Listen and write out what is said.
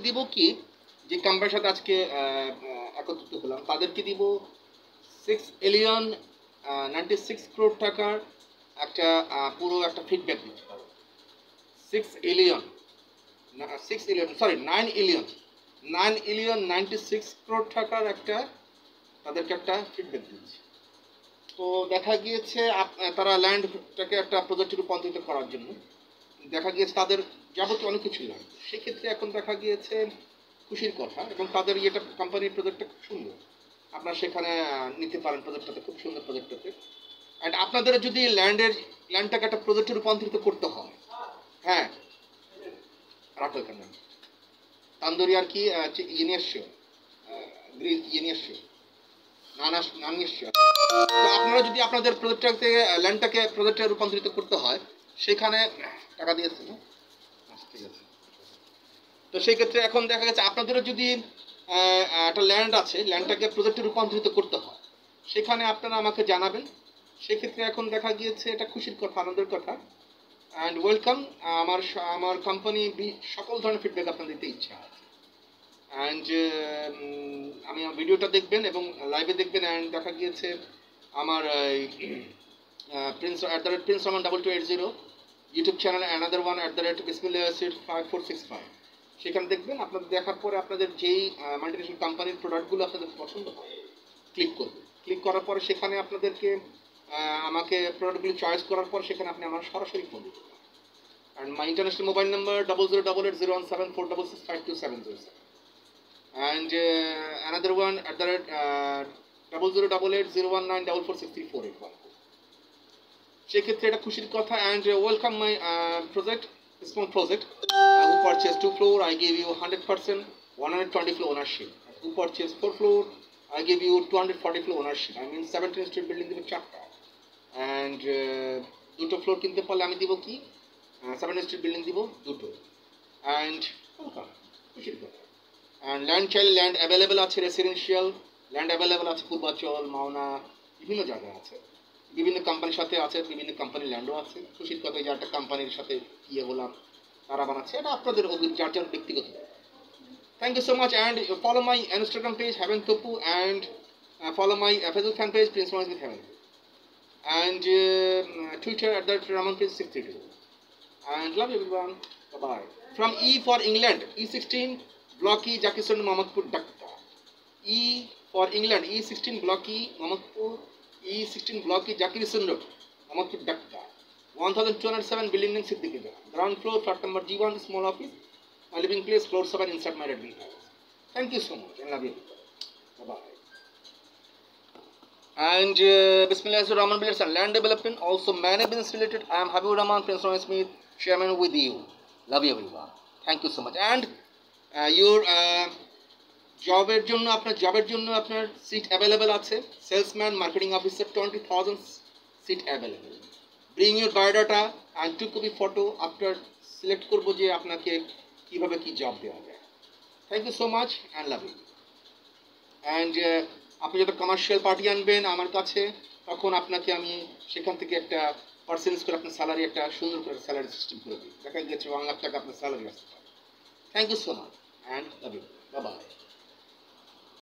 দিব কি, যে কোম্পানির সাথে আজকে একত্রিত হলাম তাদেরকে দিব 6,96 crore টাকার একটা পুরো একটা ফিডব্যাক দিতে পারো। 9,96 crore টাকার একটা তাদেরকে একটা ফিডব্যাক দিচ্ছে। তো দেখা গিয়েছে তারা ল্যান্ডটাকে একটা প্রজেক্টে রূপান্তরিত করার জন্য দেখা গিয়েছে তাদের যাবতীয় অনেক কিছু লাগবে। সেক্ষেত্রে এখন দেখা গিয়েছে খুশির কথা, এবং তাদের ইয়েটা কোম্পানির প্রজেক্টটা খুব সুন্দর, আপনারা সেখানে নিতে পারেন প্রজেক্টটাতে, খুব সুন্দর প্রজেক্টটাতে। অ্যান্ড আপনাদের যদি ল্যান্ডটাকে একটা প্রজেক্টে রূপান্তরিত করতে হয়, হ্যাঁ রাখো এখানে তান্দুরি আর কি ইনিয়েশিও নানিয়েশিও। তো আপনারা যদি আপনাদের প্রজেক্টটাকে ল্যান্ডটাকে প্রজেক্টে রূপান্তরিত করতে হয়, সেখানে টাকা দিয়েছে না, ঠিক আছে। তো সেই ক্ষেত্রে এখন দেখা গেছে আপনাদেরও যদি একটা ল্যান্ড আছে, ল্যান্ডটাকে প্রজেক্টে রূপান্তরিত করতে হয়, সেখানে আপনারা আমাকে জানাবেন। সেক্ষেত্রে এখন দেখা গিয়েছে এটা খুশির কথা, আনন্দের কথা। And welcome. আমার কোম্পানি সকল ধরনের ফিডব্যাক আপনার দিতে ইচ্ছা আছে। অ্যান্ড আমি ভিডিওটা দেখবেন এবং লাইভে দেখবেন। অ্যান্ড দেখা গিয়েছে আমার Prince Rahman 2280 YouTube channel, another one @bismillah5465, সেখানে দেখবেন। আপনাদের দেখার পরে আপনাদের যেই মাল্টিনেশনাল কোম্পানির প্রোডাক্টগুলো আপনাদের পছন্দ হয় ক্লিক করবেন। ক্লিক করার পরে সেখানে আপনাদেরকে আমাকে প্রোডাক্টগুলি চয়েস করার পর সেখানে আপনি আমার সরাসরি ফোন দিতে পারেন। And my international mobile number 00880174665270, and another one @00880194463481। সেক্ষেত্রে এটা খুশির কথা। And welcome my project, small project who purchased 2 floor I gave you 100% 120 floor ownership, who purchased 4 floor I gave you 240 floor ownership, I mean 17 street building দিব 4টা। And দুটো floor কিনতে পারলে আমি দিব কি 7 স্ট্রিট বিল্ডিং দিব 2টো। অ্যান্ড ওয়েলকাম, খুশির কথা। অ্যান্ড ল্যান্ড চাইলে ল্যান্ড অ্যাভেলেবেল আছে, রেসিডেন্সিয়াল ল্যান্ড অ্যাভেলেবেল আছে, পূর্বাচল, মাওনা, বিভিন্ন জায়গায় আছে, বিভিন্ন কোম্পানির সাথে আছে, বিভিন্ন কোম্পানির ল্যান্ডও আছে। খুশির কথা যে একটা কোম্পানির সাথে ইয়ে হলাম, তারা বানাচ্ছে, এটা আপনাদের যার যার ব্যক্তিগত। Thank you so much. And follow my Instagram page Heaven Tapu, and follow my Facebook fan page Prince Rahman with Heaven, and Twitter @ramanprince632, and love you everyone. Bye bye. From E for England, E16 Block E, Jakistan, Mohammadpur, Dhaka. E for England, E16 Block E, Mohammadpur, E16 Block E, Jakistan Road, Mohammadpur, Dhaka. 1207 Building in Siddiqui. Ground floor, flat number G1, small office. My living place, floor 7 inside my Redmi house. Thank you so much, and love you. Bye bye. And Bismillahirrahmanirrahim Builders and Land Development, also many business related. I am Habibur Rahman, Prince Roy Smith, Chairman with you. Love you everyone. Thank you so much. And your জবের জন্য আপনার seat available আছে। Salesman, marketing officer, 20,000 seat available. Bring your biodata and 2 copy photo. After select করবো যে আপনাকে কীভাবে কী job দেওয়া যায়। Thank you so much and love you. And আপনি যত কমার্শিয়াল পার্টি আনবেন আমার কাছে, তখন আপনাকে আমি সেখান থেকে একটা পার্সেন্টেজ করে আপনার স্যালারি, একটা সুন্দর করে স্যালারি সিস্টেম করে দিই। দেখা গেছে 1 লাখ টাকা আপনার স্যালারি আসতে পারে। Thank you so much and love you. Bye by.